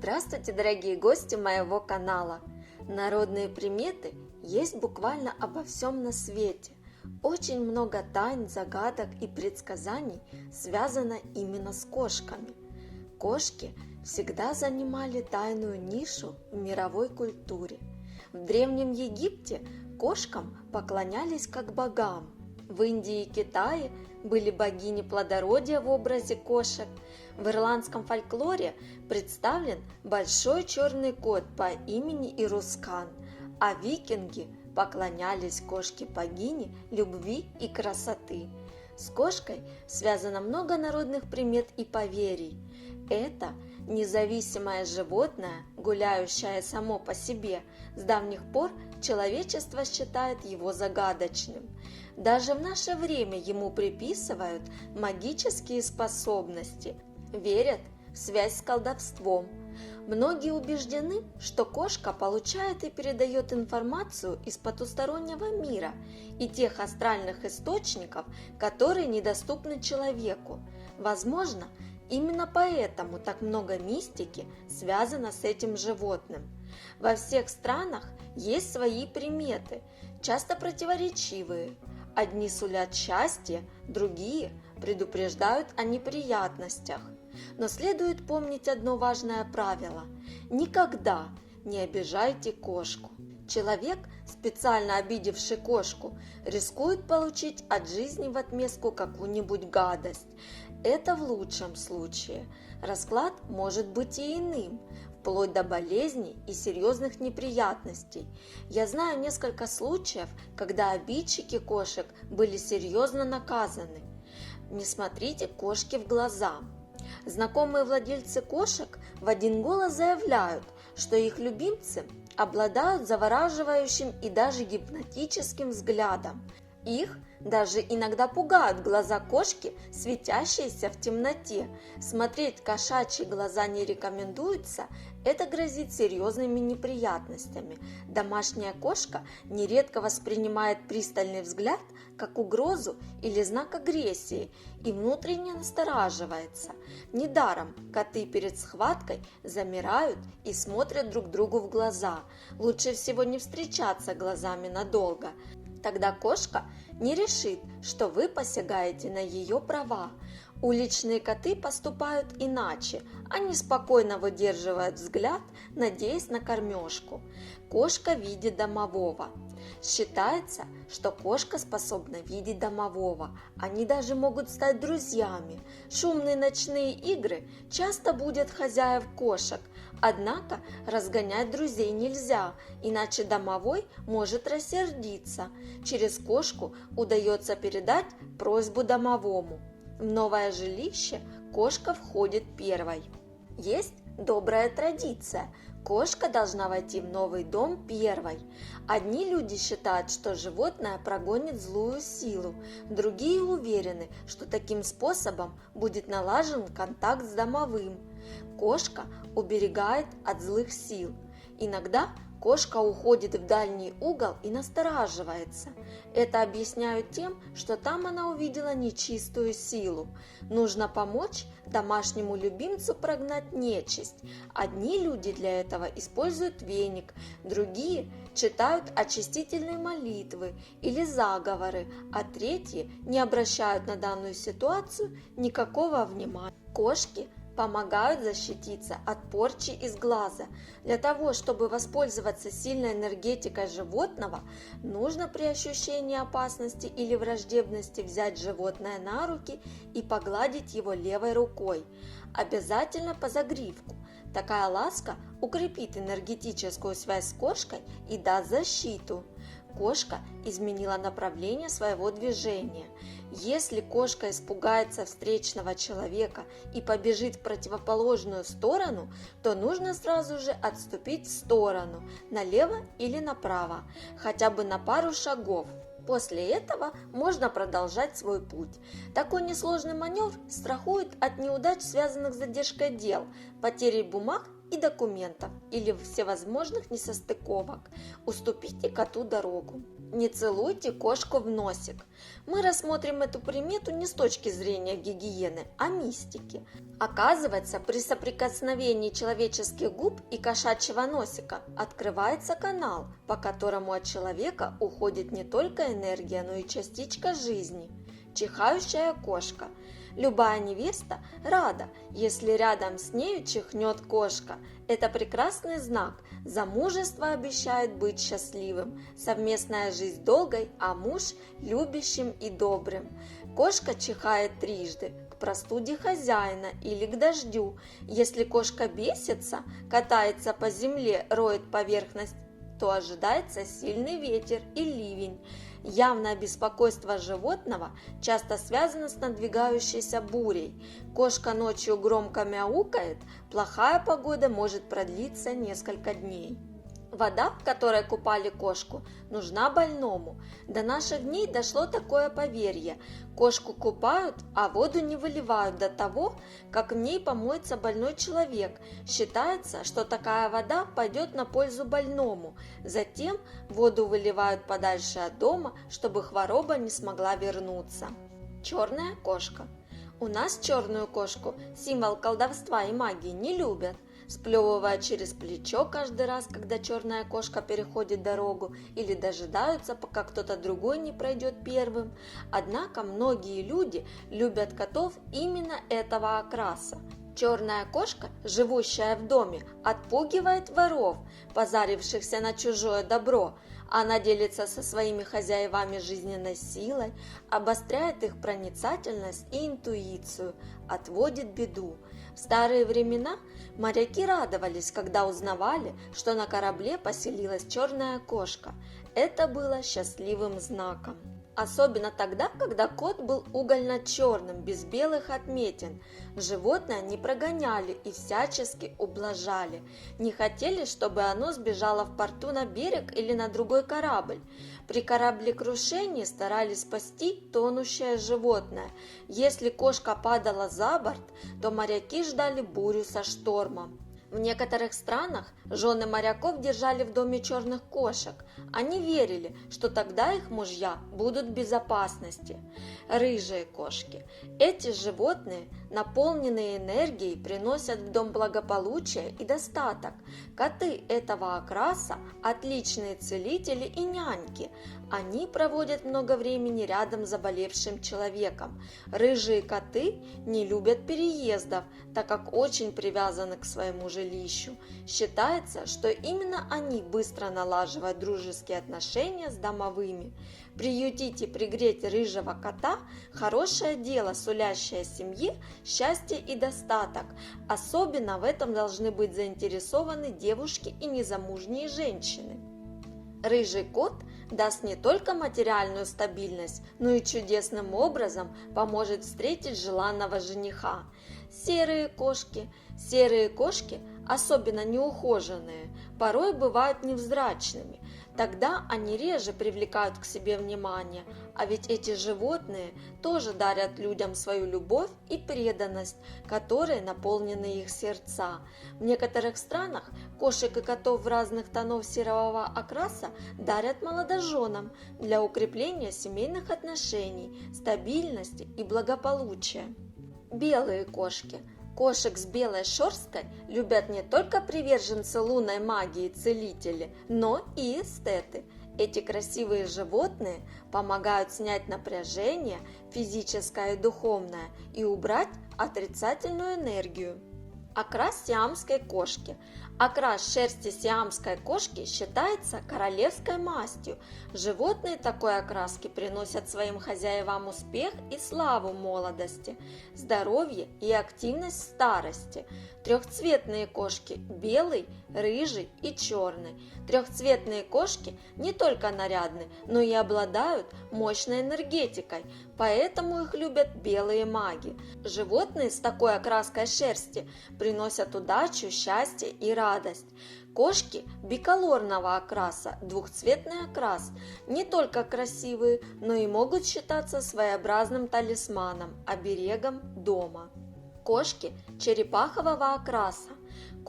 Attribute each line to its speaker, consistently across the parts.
Speaker 1: Здравствуйте, дорогие гости моего канала! Народные приметы есть буквально обо всем на свете. Очень много тайн, загадок и предсказаний связано именно с кошками. Кошки всегда занимали тайную нишу в мировой культуре. В Древнем Египте кошкам поклонялись как богам. В Индии и Китае были богини плодородия в образе кошек. В ирландском фольклоре представлен большой черный кот по имени Ирускан, а викинги поклонялись кошке-богине любви и красоты. С кошкой связано много народных примет и поверий. Это независимое животное, гуляющее само по себе. С давних пор человечество считает его загадочным. Даже в наше время ему приписывают магические способности, верят в связь с колдовством. Многие убеждены, что кошка получает и передает информацию из потустороннего мира и тех астральных источников, которые недоступны человеку. Возможно, именно поэтому так много мистики связано с этим животным. Во всех странах есть свои приметы, часто противоречивые. Одни сулят счастье, другие предупреждают о неприятностях. Но следует помнить одно важное правило – никогда не обижайте кошку. Человек, специально обидевший кошку, рискует получить от жизни в отместку какую-нибудь гадость. Это в лучшем случае. Расклад может быть и иным, вплоть до болезней и серьезных неприятностей. Я знаю несколько случаев, когда обидчики кошек были серьезно наказаны. Не смотрите кошке в глаза. Знакомые владельцы кошек в один голос заявляют, что их любимцы обладают завораживающим и даже гипнотическим взглядом. Их даже иногда пугают глаза кошки, светящиеся в темноте. Смотреть кошачьи глаза не рекомендуется, это грозит серьезными неприятностями. Домашняя кошка нередко воспринимает пристальный взгляд как угрозу или знак агрессии и внутренне настораживается. Недаром коты перед схваткой замирают и смотрят друг другу в глаза. Лучше всего не встречаться глазами надолго. Тогда кошка не решит, что вы посягаете на ее права. Уличные коты поступают иначе. Они спокойно выдерживают взгляд, надеясь на кормежку. Кошка видит домового. Считается, что кошка способна видеть домового. Они даже могут стать друзьями. Шумные ночные игры часто будят хозяев кошек. Однако разгонять друзей нельзя, иначе домовой может рассердиться. Через кошку удается передать просьбу домовому. В новое жилище кошка входит первой. Есть добрая традиция. Кошка должна войти в новый дом первой. Одни люди считают, что животное прогонит злую силу. Другие уверены, что таким способом будет налажен контакт с домовым. Кошка уберегает от злых сил. Иногда кошка уходит в дальний угол и настораживается. Это объясняют тем, что там она увидела нечистую силу. Нужно помочь домашнему любимцу прогнать нечисть. Одни люди для этого используют веник, другие читают очистительные молитвы или заговоры, а третьи не обращают на данную ситуацию никакого внимания. Кошки помогают защититься от порчи из глаза. Для того, чтобы воспользоваться сильной энергетикой животного, нужно при ощущении опасности или враждебности взять животное на руки и погладить его левой рукой. Обязательно по загривку. Такая ласка укрепит энергетическую связь с кошкой и даст защиту. Кошка изменила направление своего движения. Если кошка испугается встречного человека и побежит в противоположную сторону, то нужно сразу же отступить в сторону, налево или направо, хотя бы на пару шагов. После этого можно продолжать свой путь. Такой несложный маневр страхует от неудач, связанных с задержкой дел, потерей бумаг и документов или всевозможных несостыковок. Уступите коту дорогу. Не целуйте кошку в носик. Мы рассмотрим эту примету не с точки зрения гигиены, а мистики. Оказывается, при соприкосновении человеческих губ и кошачьего носика открывается канал, по которому от человека уходит не только энергия, но и частичка жизни. Чихающая кошка. Любая невеста рада, если рядом с нею чихнет кошка. Это прекрасный знак. Замужество обещает быть счастливым, совместная жизнь долгой, а муж любящим и добрым. Кошка чихает трижды: к простуде хозяина или к дождю. Если кошка бесится, катается по земле, роет поверхность, то ожидается сильный ветер и ливень. Явное беспокойство животного часто связано с надвигающейся бурей. Кошка ночью громко мяукает, плохая погода может продлиться несколько дней. Вода, в которой купали кошку, нужна больному. До наших дней дошло такое поверье: кошку купают, а воду не выливают до того, как в ней помоется больной человек. Считается, что такая вода пойдет на пользу больному. Затем воду выливают подальше от дома, чтобы хвороба не смогла вернуться. Черная кошка. У нас черную кошку, символ колдовства и магии, не любят. Сплевывая через плечо каждый раз, когда черная кошка переходит дорогу, или дожидаются, пока кто-то другой не пройдет первым. Однако многие люди любят котов именно этого окраса. Черная кошка, живущая в доме, отпугивает воров, позарившихся на чужое добро. Она делится со своими хозяевами жизненной силой, обостряет их проницательность и интуицию, отводит беду. В старые времена моряки радовались, когда узнавали, что на корабле поселилась черная кошка. Это было счастливым знаком. Особенно тогда, когда кот был угольно-черным, без белых отметин. Животное не прогоняли и всячески ублажали. Не хотели, чтобы оно сбежало в порту на берег или на другой корабль. При кораблекрушении старались спасти тонущее животное. Если кошка падала за борт, то моряки ждали бурю со штормом. В некоторых странах жены моряков держали в доме черных кошек. Они верили, что тогда их мужья будут в безопасности. Рыжие кошки. Эти животные, наполненные энергией, приносят в дом благополучие и достаток. Коты этого окраса – отличные целители и няньки. Они проводят много времени рядом с заболевшим человеком. Рыжие коты не любят переездов, так как очень привязаны к своему жилищу. Считается, что именно они быстро налаживают дружеские отношения с домовыми. Приютить и пригреть рыжего кота – хорошее дело, сулящее семье счастье и достаток. Особенно в этом должны быть заинтересованы девушки и незамужние женщины. Рыжий кот даст не только материальную стабильность, но и чудесным образом поможет встретить желанного жениха. Серые кошки, особенно неухоженные, порой бывают невзрачными. Тогда они реже привлекают к себе внимание, а ведь эти животные тоже дарят людям свою любовь и преданность, которые наполнены их сердца. В некоторых странах кошек и котов в разных тонов серого окраса дарят молодоженам для укрепления семейных отношений, стабильности и благополучия. Белые кошки. Кошек с белой шерсткой любят не только приверженцы лунной магии и целители, но и эстеты. Эти красивые животные помогают снять напряжение физическое и духовное и убрать отрицательную энергию. Окрас сиамской кошки. Окрас шерсти сиамской кошки считается королевской мастью. Животные такой окраски приносят своим хозяевам успех и славу молодости, здоровье и активность в старости. Трехцветные кошки – белый, рыжий и черный. Трехцветные кошки не только нарядны, но и обладают мощной энергетикой, поэтому их любят белые маги. Животные с такой окраской шерсти приносят удачу, счастье и радость. Кошки биколорного окраса, двухцветный окрас, не только красивые, но и могут считаться своеобразным талисманом, оберегом дома. Кошки черепахового окраса.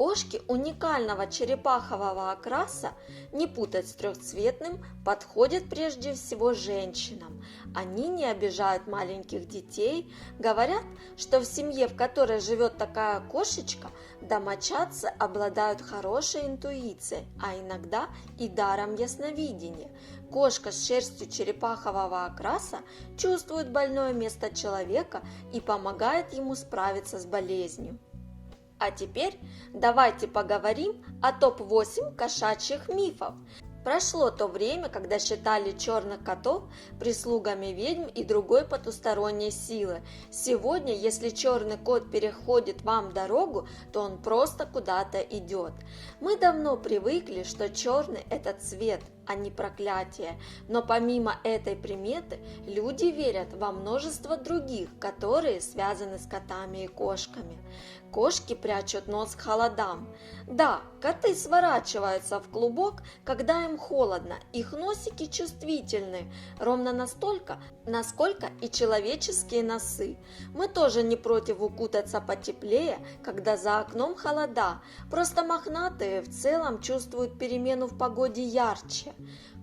Speaker 1: Кошки уникального черепахового окраса, не путать с трехцветным, подходят прежде всего женщинам. Они не обижают маленьких детей. Говорят, что в семье, в которой живет такая кошечка, домочадцы обладают хорошей интуицией, а иногда и даром ясновидения. Кошка с шерстью черепахового окраса чувствует больное место человека и помогает ему справиться с болезнью. А теперь давайте поговорим о топ-8 кошачьих мифов. Прошло то время, когда считали черных котов прислугами ведьм и другой потусторонней силы. Сегодня, если черный кот переходит вам дорогу, то он просто куда-то идет. Мы давно привыкли, что черный – это цвет, а не проклятие. Но помимо этой приметы, люди верят во множество других, которые связаны с котами и кошками. Кошки прячут нос к холодам. Да, коты сворачиваются в клубок, когда им холодно. Их носики чувствительны, ровно настолько, насколько и человеческие носы. Мы тоже не против укутаться потеплее, когда за окном холода. Просто мохнатые в целом чувствуют перемену в погоде ярче.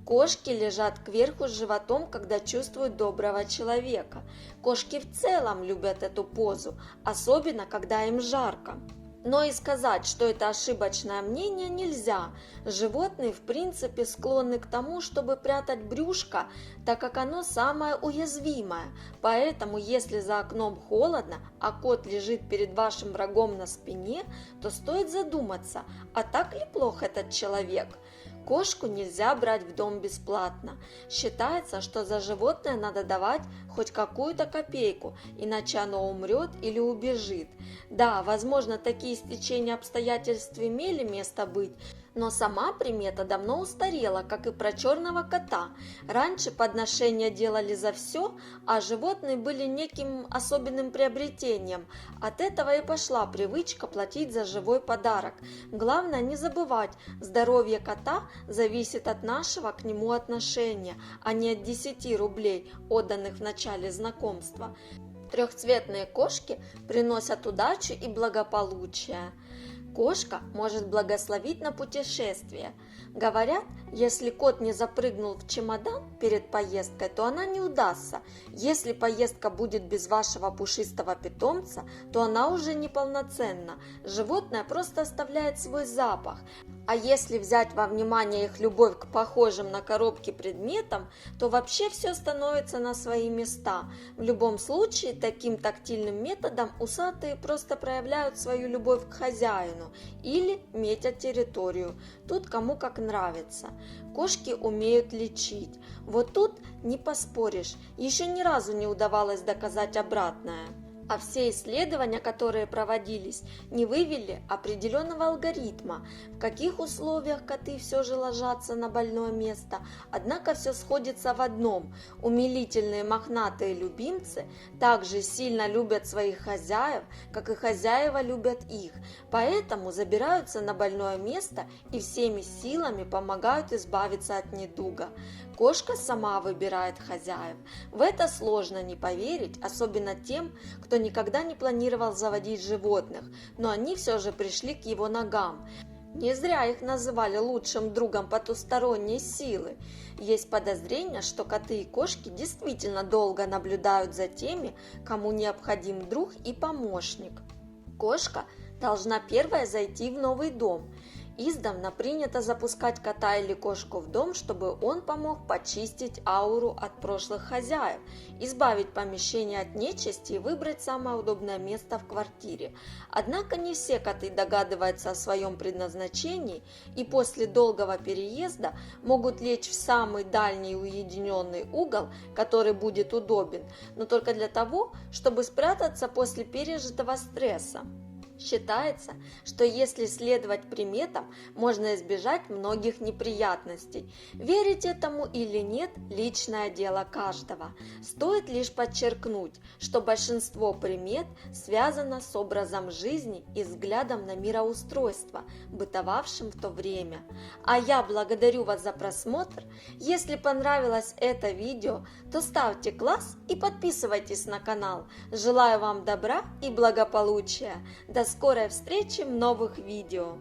Speaker 1: Кошки лежат кверху с животом, когда чувствуют доброго человека. Кошки в целом любят эту позу, особенно когда им жарко. Но и сказать, что это ошибочное мнение, нельзя. Животные в принципе склонны к тому, чтобы прятать брюшко, так как оно самое уязвимое. Поэтому, если за окном холодно, а кот лежит перед вашим врагом на спине, то стоит задуматься, а так ли плох этот человек? Кошку нельзя брать в дом бесплатно. Считается, что за животное надо давать хоть какую-то копейку, иначе оно умрет или убежит. Да, возможно, такие стечения обстоятельств имели место быть, но сама примета давно устарела, как и про черного кота. Раньше подношения делали за все, а животные были неким особенным приобретением. От этого и пошла привычка платить за живой подарок. Главное не забывать, здоровье кота зависит от нашего к нему отношения, а не от 10 рублей, отданных в начале знакомства. Трехцветные кошки приносят удачу и благополучие. Кошка может благословить на путешествие. Говорят, если кот не запрыгнул в чемодан перед поездкой, то она не удастся. Если поездка будет без вашего пушистого питомца, то она уже неполноценна. Животное просто оставляет свой запах. А если взять во внимание их любовь к похожим на коробки предметам, то вообще все становится на свои места. В любом случае, таким тактильным методом усатые просто проявляют свою любовь к хозяину или метят территорию. Тут кому как нравится. Кошки умеют лечить. Вот тут не поспоришь, еще ни разу не удавалось доказать обратное. А все исследования, которые проводились, не вывели определенного алгоритма, в каких условиях коты все же ложатся на больное место. Однако все сходится в одном: умилительные мохнатые любимцы также сильно любят своих хозяев, как и хозяева любят их, поэтому забираются на больное место и всеми силами помогают избавиться от недуга. Кошка сама выбирает хозяев. В это сложно не поверить, особенно тем, кто никогда не планировал заводить животных, но они все же пришли к его ногам. Не зря их называли лучшим другом потусторонней силы. Есть подозрение, что коты и кошки действительно долго наблюдают за теми, кому необходим друг и помощник. Кошка должна первая зайти в новый дом. Издавна принято запускать кота или кошку в дом, чтобы он помог почистить ауру от прошлых хозяев, избавить помещение от нечисти и выбрать самое удобное место в квартире. Однако не все коты догадываются о своем предназначении и после долгого переезда могут лечь в самый дальний уединенный угол, который будет удобен, но только для того, чтобы спрятаться после пережитого стресса. Считается, что если следовать приметам, можно избежать многих неприятностей. Верить этому или нет – личное дело каждого. Стоит лишь подчеркнуть, что большинство примет связано с образом жизни и взглядом на мироустройство, бытовавшим в то время. А я благодарю вас за просмотр. Если понравилось это видео, то ставьте класс и подписывайтесь на канал. Желаю вам добра и благополучия. До скорой встречи в новых видео!